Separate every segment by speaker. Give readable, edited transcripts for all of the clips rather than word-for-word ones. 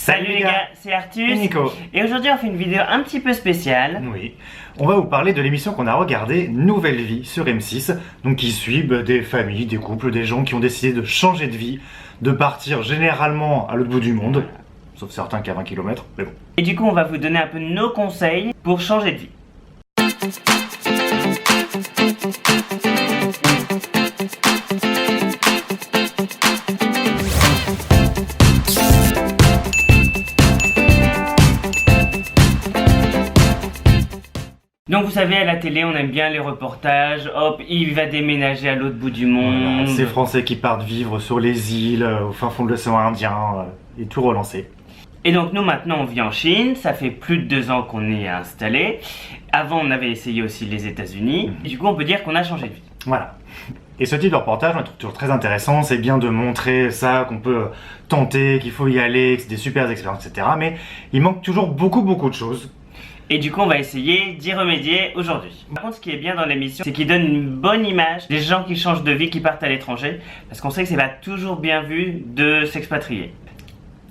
Speaker 1: Salut les gars, c'est Arthus
Speaker 2: et Nico.
Speaker 1: Et aujourd'hui on fait une vidéo un petit peu spéciale.
Speaker 2: Oui, on va vous parler de l'émission qu'on a regardée, Nouvelle Vie sur M6, donc qui suit des familles, des couples, des gens qui ont décidé de changer de vie, de partir généralement à l'autre bout du monde, sauf certains qui à 20 km, mais bon.
Speaker 1: Et du coup on va vous donner un peu nos conseils pour changer de vie. Donc vous savez, à la télé, on aime bien les reportages. Hop, il va déménager à l'autre bout du monde.
Speaker 2: Voilà, ces Français qui partent vivre sur les îles, au fin fond de l'océan Indien, et tout relancer.
Speaker 1: Et donc nous maintenant on vit en Chine, ça fait plus de 2 ans qu'on est installé. Avant on avait essayé aussi les États-Unis. Et du coup on peut dire qu'on a changé de vie.
Speaker 2: Voilà. Et ce type de reportage, on le trouve toujours très intéressant. C'est bien de montrer ça, qu'on peut tenter, qu'il faut y aller, que c'est des super expériences, etc. Mais il manque toujours beaucoup de choses.
Speaker 1: Et du coup on va essayer d'y remédier aujourd'hui. Par contre ce qui est bien dans l'émission, c'est qu'il donne une bonne image des gens qui changent de vie, qui partent à l'étranger. Parce qu'on sait que c'est pas toujours bien vu de s'expatrier.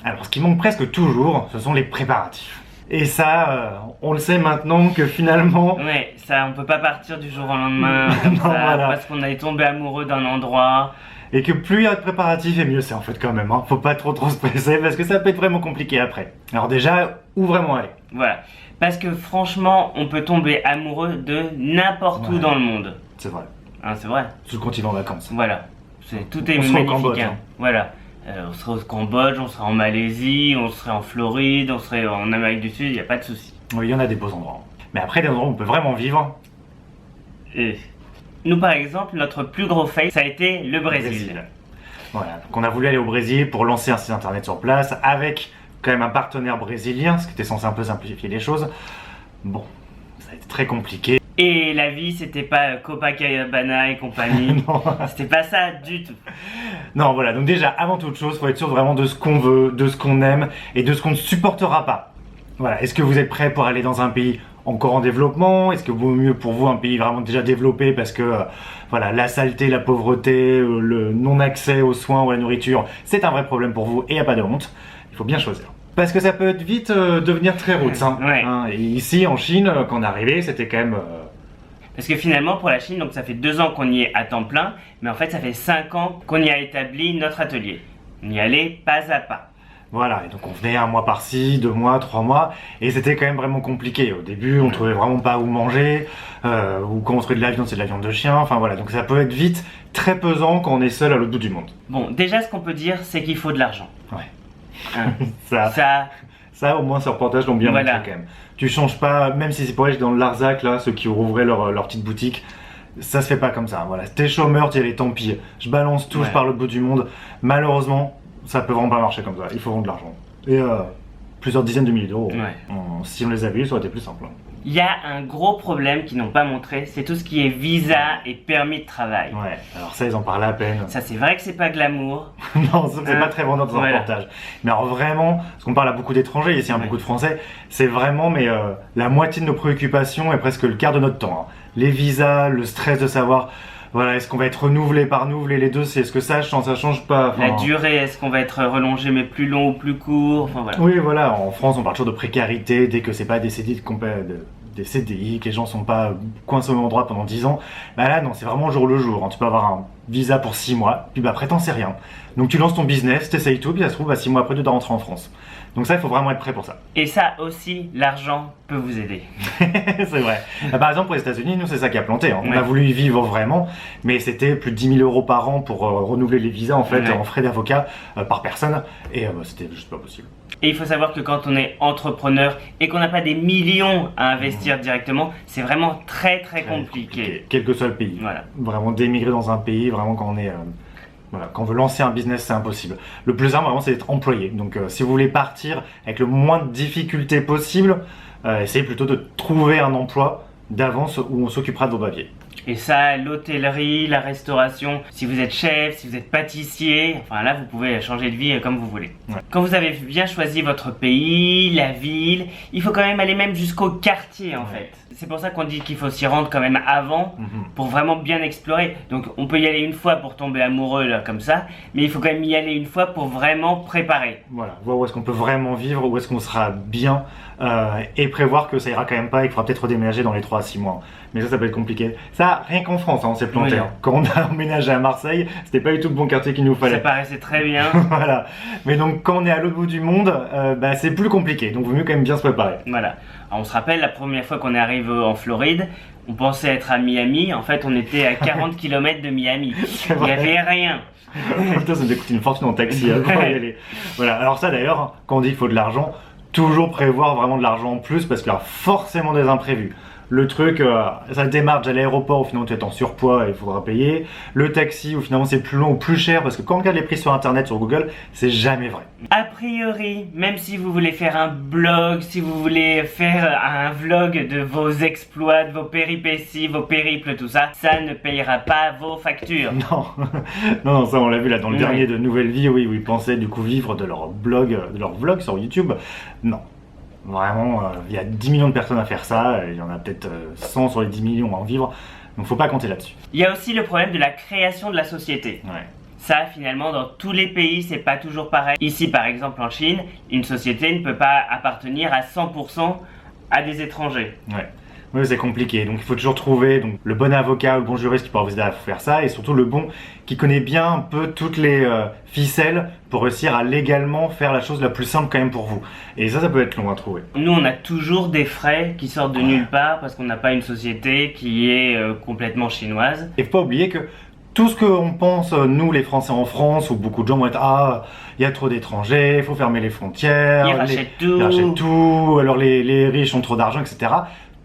Speaker 2: Alors ce qui manque presque toujours, ce sont les préparatifs. Et ça, on le sait maintenant que finalement...
Speaker 1: Ouais, ça on peut pas partir du jour au lendemain comme
Speaker 2: Non,
Speaker 1: ça,
Speaker 2: voilà.
Speaker 1: parce qu'on est tombé amoureux d'un endroit.
Speaker 2: Et que plus il y a de préparatifs et mieux c'est en fait quand même. Faut pas trop se presser parce que ça peut être vraiment compliqué après. Alors déjà, où vraiment aller?
Speaker 1: Voilà. Parce que franchement, on peut tomber amoureux de n'importe où dans le monde.
Speaker 2: C'est vrai.
Speaker 1: Hein, c'est vrai.
Speaker 2: Tout le continent en vacances.
Speaker 1: Voilà. Tout est
Speaker 2: On sera au
Speaker 1: magnifique.
Speaker 2: Cambodge,
Speaker 1: Hein.
Speaker 2: hein.
Speaker 1: Voilà. On serait au Cambodge, on serait en Malaisie, on serait en Floride, on serait en Amérique du Sud, il n'y a pas de souci.
Speaker 2: Oui, il y en a des beaux endroits. Mais après, des endroits où on peut vraiment vivre.
Speaker 1: Et nous par exemple, notre plus gros fail, ça a été le Brésil.
Speaker 2: Voilà. Donc on a voulu aller au Brésil pour lancer un site internet sur place avec quand même un partenaire brésilien, ce qui était censé un peu simplifier les choses. Bon, ça a été très compliqué.
Speaker 1: Et la vie, c'était pas Copacabana et compagnie.
Speaker 2: Non.
Speaker 1: C'était pas ça du tout.
Speaker 2: Non, voilà. Donc déjà, avant toute chose, faut être sûr vraiment de ce qu'on veut, de ce qu'on aime et de ce qu'on ne supportera pas. Voilà. Est-ce que vous êtes prêt pour aller dans un pays encore en développement? Est-ce que vaut mieux pour vous un pays vraiment déjà développé parce que voilà, la saleté, la pauvreté, le non-accès aux soins ou à la nourriture, c'est un vrai problème pour vous et il n'y a pas de honte. Il faut bien choisir. Parce que ça peut être vite devenir très roots. Hein.
Speaker 1: Ouais.
Speaker 2: Hein, et ici, en Chine, quand on est arrivé, c'était quand même...
Speaker 1: Parce que finalement, pour la Chine, donc ça fait 2 ans qu'on y est à temps plein, mais en fait, ça fait 5 ans qu'on y a établi notre atelier. On y allait pas à pas.
Speaker 2: Voilà, et donc on venait 1 mois par-ci, 2 mois, 3 mois, et c'était quand même vraiment compliqué. Au début, on trouvait vraiment pas où manger, ou quand on trouvait de la viande, c'est de la viande de chien, enfin voilà. Donc ça peut être vite très pesant quand on est seul à l'autre bout du monde.
Speaker 1: Bon, déjà, ce qu'on peut dire, c'est qu'il faut de l'argent.
Speaker 2: Ouais.
Speaker 1: Hein.
Speaker 2: Ça, au moins, ces reportages l'ont bien montré quand même. Tu changes pas, même si c'est pour aller dans le Larzac, là, ceux qui rouvraient leur petite boutique, ça se fait pas comme ça. Voilà, t'es chômeur, t'y allais, tant pis. Je balance tout, je pars l'autre bout du monde. Malheureusement, ça peut vraiment pas marcher comme ça. Il faut vendre de l'argent. Et plusieurs dizaines de milliers d'euros.
Speaker 1: Ouais.
Speaker 2: Si on les avait eu, ça aurait été plus simple.
Speaker 1: Il y a un gros problème qu'ils n'ont pas montré, c'est tout ce qui est visa et permis de travail.
Speaker 2: Ouais, alors ça, ils en parlent à peine.
Speaker 1: Ça, c'est vrai que c'est pas glamour.
Speaker 2: Non, ça, c'est pas très vendeur dans un reportage. Mais alors vraiment, parce qu'on parle à beaucoup d'étrangers, ici, beaucoup de Français, c'est vraiment la moitié de nos préoccupations et presque le quart de notre temps. Hein. Les visas, le stress de savoir, voilà, est-ce qu'on va être renouvelé par renouvelé, les deux, c'est est-ce que ça change pas. Enfin,
Speaker 1: la durée, est-ce qu'on va être relongé mais plus long ou plus court, enfin voilà.
Speaker 2: Oui, voilà, en France, on parle toujours de précarité dès que c'est pas des CDI, que les gens sont pas coincés au même endroit pendant 10 ans. Bah là, non, c'est vraiment jour le jour. Hein. Tu peux avoir un visa pour 6 mois, puis après, t'en sais rien. Donc tu lances ton business, t'essayes tout, puis ça se trouve, 6 mois après, tu dois rentrer en France. Donc ça, il faut vraiment être prêt pour ça.
Speaker 1: Et ça aussi, l'argent peut vous aider.
Speaker 2: C'est vrai. Par exemple, pour les États-Unis, nous, c'est ça qui a planté. Hein. On a voulu y vivre vraiment, mais c'était plus de 10 000 € par an pour renouveler les visas, en fait, en frais d'avocat par personne. Et c'était juste pas possible.
Speaker 1: Et il faut savoir que quand on est entrepreneur et qu'on n'a pas des millions à investir directement, c'est vraiment très compliqué.
Speaker 2: Quel que soit le pays.
Speaker 1: Voilà.
Speaker 2: Vraiment d'émigrer dans un pays, vraiment quand on est... Voilà, quand on veut lancer un business, c'est impossible. Le plus simple, vraiment, c'est d'être employé. Donc, si vous voulez partir avec le moins de difficultés possible, essayez plutôt de trouver un emploi d'avance où on s'occupera de vos papiers.
Speaker 1: Et ça, l'hôtellerie, la restauration, si vous êtes chef, si vous êtes pâtissier, enfin là, vous pouvez changer de vie comme vous voulez. Ouais. Quand vous avez bien choisi votre pays, la ville, il faut quand même aller même jusqu'au quartier en fait. C'est pour ça qu'on dit qu'il faut s'y rendre quand même avant pour vraiment bien explorer. Donc on peut y aller une fois pour tomber amoureux là, comme ça, mais il faut quand même y aller une fois pour vraiment préparer.
Speaker 2: Voilà, voir où est-ce qu'on peut vraiment vivre, où est-ce qu'on sera bien et prévoir que ça ira quand même pas et qu'il faudra peut-être redéménager dans les 3 à 6 mois. Mais ça peut être compliqué. Ça, rien qu'en France, hein, on s'est planté.
Speaker 1: Oui.
Speaker 2: Hein. Quand on a emménagé à Marseille, c'était pas du tout le bon quartier qu'il nous fallait.
Speaker 1: Ça paraissait très bien.
Speaker 2: Voilà. Mais donc quand on est à l'autre bout du monde, c'est plus compliqué. Donc vaut mieux quand même bien se préparer.
Speaker 1: Voilà. Alors, on se rappelle la première fois qu'on est arrivé en Floride, on pensait être à Miami. En fait, on était à 40 km de Miami. Il n'y avait rien.
Speaker 2: Putain, ça nous a coûté une fortune en taxi pour y aller. Voilà. Alors ça d'ailleurs, quand on dit qu'il faut de l'argent, toujours prévoir vraiment de l'argent en plus parce qu'il y a forcément des imprévus. Le truc, ça démarre déjà à l'aéroport où finalement tu es en surpoids et il faudra payer. Le taxi où finalement c'est plus long ou plus cher parce que quand on regarde les prix sur internet, sur Google, c'est jamais vrai.
Speaker 1: A priori, même si vous voulez faire un blog, si vous voulez faire un vlog de vos exploits, de vos péripéties, vos périples, tout ça, ça ne payera pas vos factures.
Speaker 2: Non, non, ça on l'a vu là dans le
Speaker 1: Oui.
Speaker 2: dernier de Nouvelle Vie, oui, où ils pensaient du coup vivre de leur blog, de leur vlog sur YouTube. Non. Vraiment, il y a 10 millions de personnes à faire ça, il y en a peut-être 100 sur les 10 millions à en vivre, donc faut pas compter là-dessus.
Speaker 1: Il y a aussi le problème de la création de la société.
Speaker 2: Ouais.
Speaker 1: Ça, finalement, dans tous les pays, c'est pas toujours pareil. Ici, par exemple, en Chine, une société ne peut pas appartenir à 100% à des étrangers.
Speaker 2: Ouais. Oui, c'est compliqué, donc il faut toujours trouver donc, le bon avocat ou le bon juriste qui pourra vous aider à faire ça, et surtout le bon qui connaît bien un peu toutes les ficelles pour réussir à légalement faire la chose la plus simple quand même pour vous. Et ça peut être long à trouver.
Speaker 1: Nous, on a toujours des frais qui sortent de nulle part parce qu'on n'a pas une société qui est complètement chinoise.
Speaker 2: Et faut pas oublier que tout ce qu'on pense, nous les Français en France, où beaucoup de gens vont être ah, il y a trop d'étrangers, il faut fermer les frontières,
Speaker 1: Ils rachètent tout.
Speaker 2: ils rachètent tout, alors les riches ont trop d'argent, etc.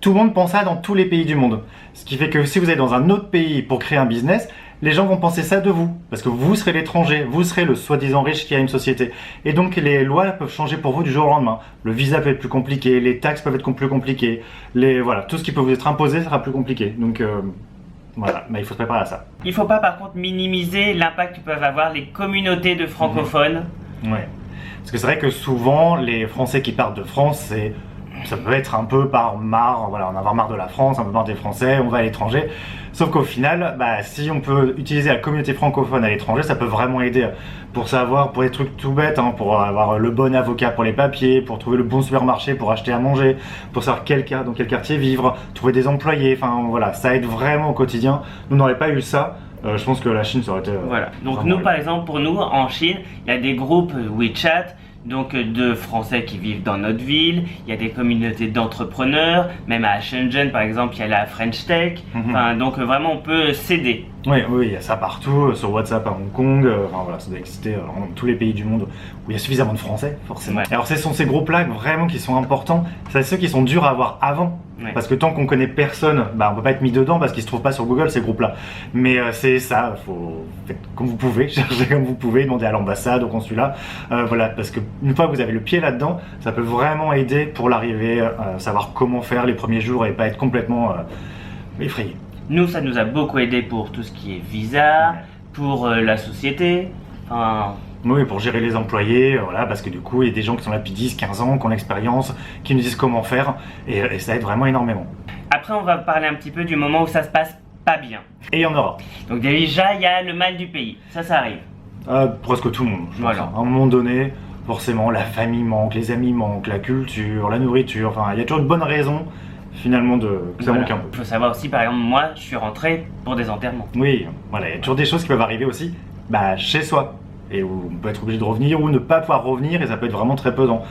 Speaker 2: Tout le monde pense ça dans tous les pays du monde. Ce qui fait que si vous êtes dans un autre pays pour créer un business, les gens vont penser ça de vous. Parce que vous serez l'étranger, vous serez le soi-disant riche qui a une société. Et donc les lois peuvent changer pour vous du jour au lendemain. Le visa peut être plus compliqué, les taxes peuvent être plus compliquées. Voilà, tout ce qui peut vous être imposé sera plus compliqué. Donc voilà, mais il faut se préparer à ça.
Speaker 1: Il faut pas, par contre, minimiser l'impact que peuvent avoir les communautés de francophones.
Speaker 2: Ouais. Parce que c'est vrai que souvent, les Français qui partent de France, ça peut être un peu par marre, voilà, on a marre de la France, un peu marre des Français, on va à l'étranger. Sauf qu'au final, si on peut utiliser la communauté francophone à l'étranger, ça peut vraiment aider pour savoir, pour des trucs tout bêtes, hein, pour avoir le bon avocat pour les papiers, pour trouver le bon supermarché pour acheter à manger, pour savoir dans quel quartier vivre, trouver des employés, enfin voilà, ça aide vraiment au quotidien. Nous n'aurait pas eu ça. Je pense que la Chine ça aurait été.
Speaker 1: Voilà. Donc
Speaker 2: vraiment
Speaker 1: nous, par exemple, pour nous, en Chine, il y a des groupes WeChat, donc de Français qui vivent dans notre ville. Il y a des communautés d'entrepreneurs, même à Shenzhen, par exemple, il y a la French Tech. Enfin, donc vraiment, on peut s'aider.
Speaker 2: Oui, il y a ça partout, sur WhatsApp à Hong Kong, enfin voilà, ça doit exister dans tous les pays du monde où il y a suffisamment de Français, forcément.
Speaker 1: Ouais.
Speaker 2: Alors ce sont ces groupes-là vraiment qui sont importants, c'est ceux qui sont durs à avoir avant,
Speaker 1: Ouais.
Speaker 2: parce que tant qu'on connaît personne, on peut pas être mis dedans parce qu'ils se trouvent pas sur Google ces groupes-là. Mais c'est ça, faut faites comme vous pouvez, cherchez comme vous pouvez, demandez à l'ambassade, au consulat, voilà, parce que une fois que vous avez le pied là-dedans, ça peut vraiment aider pour l'arrivée, savoir comment faire les premiers jours et pas être complètement effrayé.
Speaker 1: Nous, ça nous a beaucoup aidé pour tout ce qui est visa, pour la société. Enfin,
Speaker 2: oui, pour gérer les employés, voilà, parce que du coup, il y a des gens qui sont là depuis 10, 15 ans, qui ont l'expérience, qui nous disent comment faire, et ça aide vraiment énormément.
Speaker 1: après, on va parler un petit peu du moment où ça se passe pas bien.
Speaker 2: Et il y en aura.
Speaker 1: Donc déjà, il y a le mal du pays. Ça arrive.
Speaker 2: Presque tout le monde, je
Speaker 1: Voilà.
Speaker 2: pense. À un moment donné, forcément, la famille manque, les amis manquent, la culture, la nourriture, enfin, il y a toujours une bonne raison, finalement, que ça manque un peu.
Speaker 1: Il faut savoir aussi, par exemple, moi, je suis rentré pour des enterrements.
Speaker 2: Oui, voilà, il y a toujours des choses qui peuvent arriver aussi, chez soi. Et où on peut être obligé de revenir ou ne pas pouvoir revenir et ça peut être vraiment très pesant.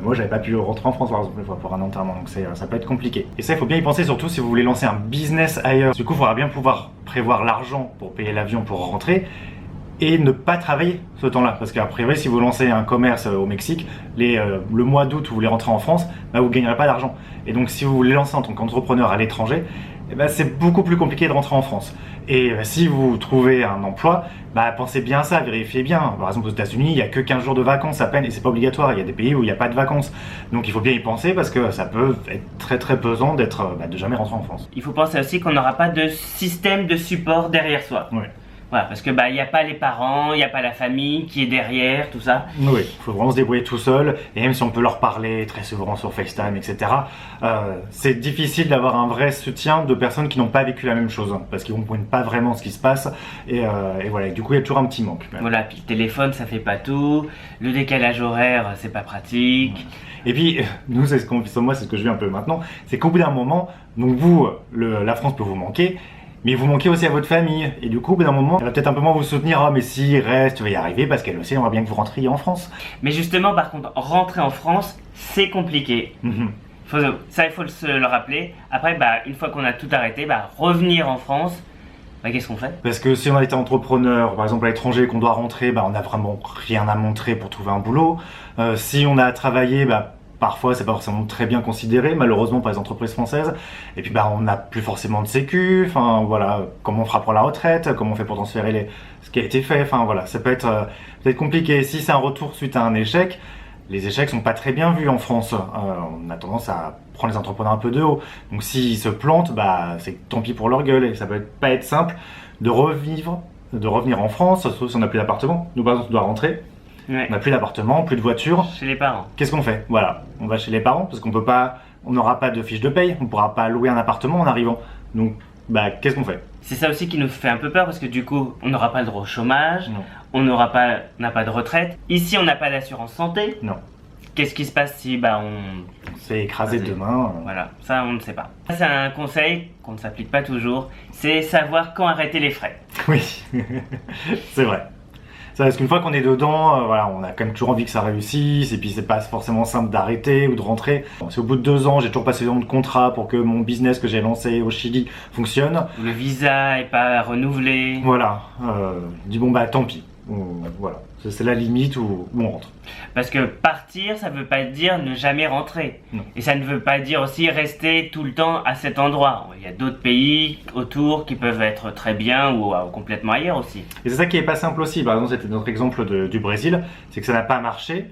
Speaker 2: Moi j'avais pas pu rentrer en France par exemple une fois pour un enterrement, donc ça peut être compliqué. Et ça il faut bien y penser surtout si vous voulez lancer un business ailleurs. Du coup il faudra bien pouvoir prévoir l'argent pour payer l'avion pour rentrer et ne pas travailler ce temps-là. Parce qu'à priori si vous lancez un commerce au Mexique, le mois d'août où vous voulez rentrer en France, vous ne gagnerez pas d'argent. Et donc si vous voulez lancer en tant qu'entrepreneur à l'étranger, c'est beaucoup plus compliqué de rentrer en France. Et si vous trouvez un emploi, pensez bien à ça, vérifiez bien. Par exemple aux États-Unis, il n'y a que 15 jours de vacances à peine et c'est pas obligatoire. Il y a des pays où il n'y a pas de vacances. Donc il faut bien y penser parce que ça peut être très très pesant de jamais rentrer en France.
Speaker 1: Il faut penser aussi qu'on n'aura pas de système de support derrière soi.
Speaker 2: Ouais.
Speaker 1: Voilà, parce que il n'y a pas les parents, il n'y a pas la famille qui est derrière, tout ça.
Speaker 2: Oui, il faut vraiment se débrouiller tout seul, et même si on peut leur parler très souvent sur FaceTime, etc., c'est difficile d'avoir un vrai soutien de personnes qui n'ont pas vécu la même chose, hein, parce qu'ils ne comprennent pas vraiment ce qui se passe, et voilà, et du coup il y a toujours un petit manque.
Speaker 1: Voilà, puis le téléphone ça fait pas tout, le décalage horaire c'est pas pratique.
Speaker 2: Et puis, nous, c'est ce que je vis un peu maintenant, c'est qu'au bout d'un moment, donc vous, la France peut vous manquer, mais vous manquez aussi à votre famille. Et du coup, au bout d'un moment, elle va peut-être un peu moins vous soutenir. Ah, mais si, reste, tu vas y arriver, parce qu'elle aussi aimerait bien que vous rentriez en France.
Speaker 1: Mais justement, par contre, rentrer en France, c'est compliqué. Il faut se le rappeler. Après, une fois qu'on a tout arrêté, revenir en France, qu'est-ce qu'on fait?
Speaker 2: Parce que si on a été entrepreneur, par exemple à l'étranger, qu'on doit rentrer, on n'a vraiment rien à montrer pour trouver un boulot. Si on a travaillé, parfois c'est pas forcément très bien considéré, malheureusement par les entreprises françaises. Et puis on n'a plus forcément de sécu, enfin voilà, comment on fera pour la retraite, comment on fait pour transférer ce qui a été fait, enfin voilà, ça peut être compliqué. Si c'est un retour suite à un échec, les échecs sont pas très bien vus en France. On a tendance à prendre les entrepreneurs un peu de haut. Donc s'ils se plantent, c'est tant pis pour leur gueule, et ça peut pas être simple de revenir en France, surtout si on n'a plus d'appartement. Nous par exemple on doit rentrer.
Speaker 1: Ouais.
Speaker 2: On n'a plus d'appartement, plus de voiture.
Speaker 1: Chez les parents.
Speaker 2: Qu'est-ce qu'on fait? Voilà, on va chez les parents parce qu'on peut pas, on n'aura pas de fiche de paye, on pourra pas louer un appartement en arrivant. Donc, qu'est-ce qu'on fait?
Speaker 1: C'est ça aussi qui nous fait un peu peur parce que du coup, on n'aura pas le droit au chômage,
Speaker 2: Non.
Speaker 1: on n'a pas de retraite. Ici, on n'a pas d'assurance santé.
Speaker 2: Non.
Speaker 1: Qu'est-ce qui se passe si
Speaker 2: on s'est écrasé demain?
Speaker 1: Voilà, ça on ne sait pas. C'est un conseil qu'on ne s'applique pas toujours, c'est savoir quand arrêter les frais.
Speaker 2: Oui, c'est vrai. Parce qu'une fois qu'on est dedans, on a quand même toujours envie que ça réussisse, et puis c'est pas forcément simple d'arrêter ou de rentrer. Si au bout de 2 ans, j'ai toujours pas suffisamment de contrat pour que mon business que j'ai lancé au Chili fonctionne.
Speaker 1: Le visa est pas renouvelé.
Speaker 2: Voilà, je dis tant pis. Voilà, c'est la limite où on rentre.
Speaker 1: Parce que partir, ça veut pas dire ne jamais rentrer.
Speaker 2: Non.
Speaker 1: Et ça ne veut pas dire aussi rester tout le temps à cet endroit. Il y a d'autres pays autour qui peuvent être très bien ou complètement ailleurs aussi.
Speaker 2: Et c'est ça qui est pas simple aussi. Par exemple, c'était notre exemple du Brésil, c'est que ça n'a pas marché.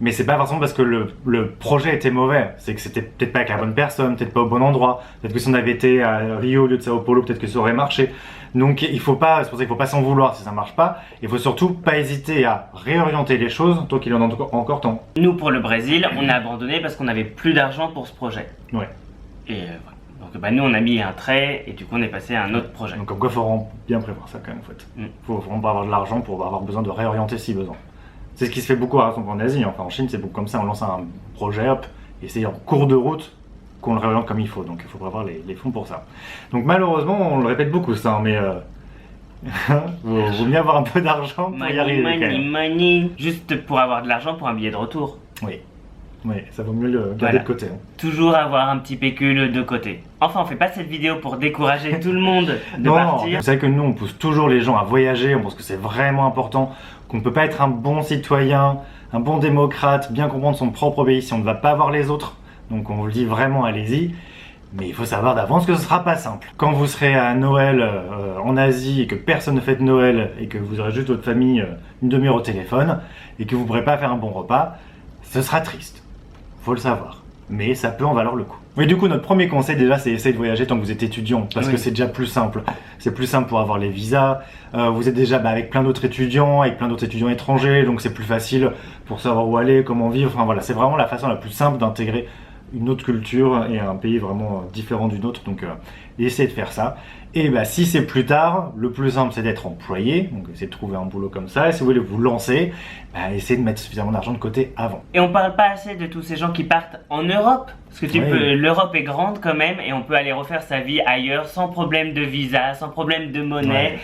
Speaker 2: Mais c'est pas forcément parce que le projet était mauvais, c'est que c'était peut-être pas avec la bonne personne, peut-être pas au bon endroit, peut-être que si on avait été à Rio au lieu de Sao Paulo, peut-être que ça aurait marché. Donc c'est pour ça qu'il faut pas s'en vouloir si ça marche pas, il faut surtout pas hésiter à réorienter les choses tant qu'il en a encore temps.
Speaker 1: Nous pour le Brésil, on a abandonné parce qu'on n'avait plus d'argent pour ce projet.
Speaker 2: Ouais.
Speaker 1: Et donc nous on a mis un trait et du coup on est passé à un autre projet.
Speaker 2: Donc comme quoi il faut vraiment bien prévoir ça quand même en fait. Faut vraiment pas avoir de l'argent pour avoir besoin de réorienter si besoin. C'est ce qui se fait beaucoup en Asie, enfin en Chine c'est beaucoup comme ça, on lance un projet, hop, et c'est en cours de route qu'on le réoriente comme il faut, donc il faut prévoir les fonds pour ça. Donc malheureusement, on le répète beaucoup ça, mais vaut mieux avoir un peu d'argent pour y arriver.
Speaker 1: Money. Juste pour avoir de l'argent pour un billet de retour.
Speaker 2: Oui, ça vaut mieux le garder de côté.
Speaker 1: Toujours avoir un petit pécule de côté. Enfin, on fait pas cette vidéo pour décourager tout le monde de partir.
Speaker 2: Vous savez que nous, on pousse toujours les gens à voyager, on pense que c'est vraiment important, qu'on ne peut pas être un bon citoyen, un bon démocrate, bien comprendre son propre pays si on ne va pas voir les autres. Donc on vous le dit vraiment, allez-y. Mais il faut savoir d'avance que ce sera pas simple. Quand vous serez à Noël en Asie et que personne ne fête Noël et que vous aurez juste votre famille une demi-heure au téléphone et que vous ne pourrez pas faire un bon repas, ce sera triste. Faut le savoir. Mais ça peut en valoir le coup. Oui, du coup, notre premier conseil déjà, c'est essayer de voyager tant que vous êtes étudiant, parce que c'est déjà plus simple. C'est plus simple pour avoir les visas. Vous êtes déjà avec plein d'autres étudiants, étrangers, donc c'est plus facile pour savoir où aller, comment vivre. Enfin voilà, c'est vraiment la façon la plus simple d'intégrer une autre culture et un pays vraiment différent du nôtre. Donc, essayez de faire ça. Et si c'est plus tard, le plus simple c'est d'être employé, donc essayez de trouver un boulot comme ça. Et si vous voulez vous lancer, essayez de mettre suffisamment d'argent de côté avant.
Speaker 1: Et on parle pas assez de tous ces gens qui partent en Europe, parce que l'Europe est grande quand même, et on peut aller refaire sa vie ailleurs sans problème de visa, sans problème de monnaie,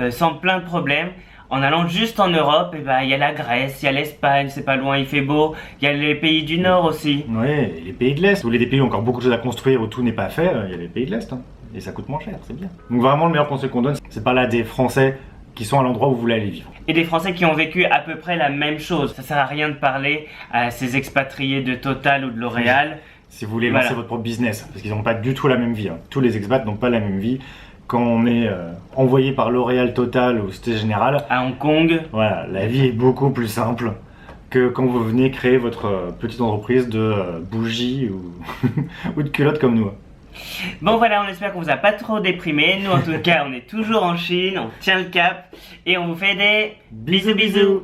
Speaker 1: sans plein de problèmes. En allant juste en Europe, il y a la Grèce, il y a l'Espagne, c'est pas loin, il fait beau, il y a les pays du Nord aussi.
Speaker 2: Oui, les pays de l'Est. Si vous voulez des pays où il y a encore beaucoup de choses à construire, où tout n'est pas fait, il y a les pays de l'Est. Et ça coûte moins cher, c'est bien. Donc vraiment, le meilleur conseil qu'on donne, c'est pas là des Français qui sont à l'endroit où vous voulez aller vivre.
Speaker 1: Et des Français qui ont vécu à peu près la même chose. Ça sert à rien de parler à ces expatriés de Total ou de L'Oréal.
Speaker 2: Si vous voulez lancer votre propre business, parce qu'ils n'ont pas du tout la même vie. Tous les expats n'ont pas la même vie. Quand on est envoyé par L'Oréal, Total ou Société Générale,
Speaker 1: à Hong Kong,
Speaker 2: voilà, la vie est beaucoup plus simple que quand vous venez créer votre petite entreprise de bougies ou de culottes comme nous.
Speaker 1: Bon voilà, on espère qu'on vous a pas trop déprimé. Nous en tout cas, on est toujours en Chine, on tient le cap et on vous fait des bisous bisous.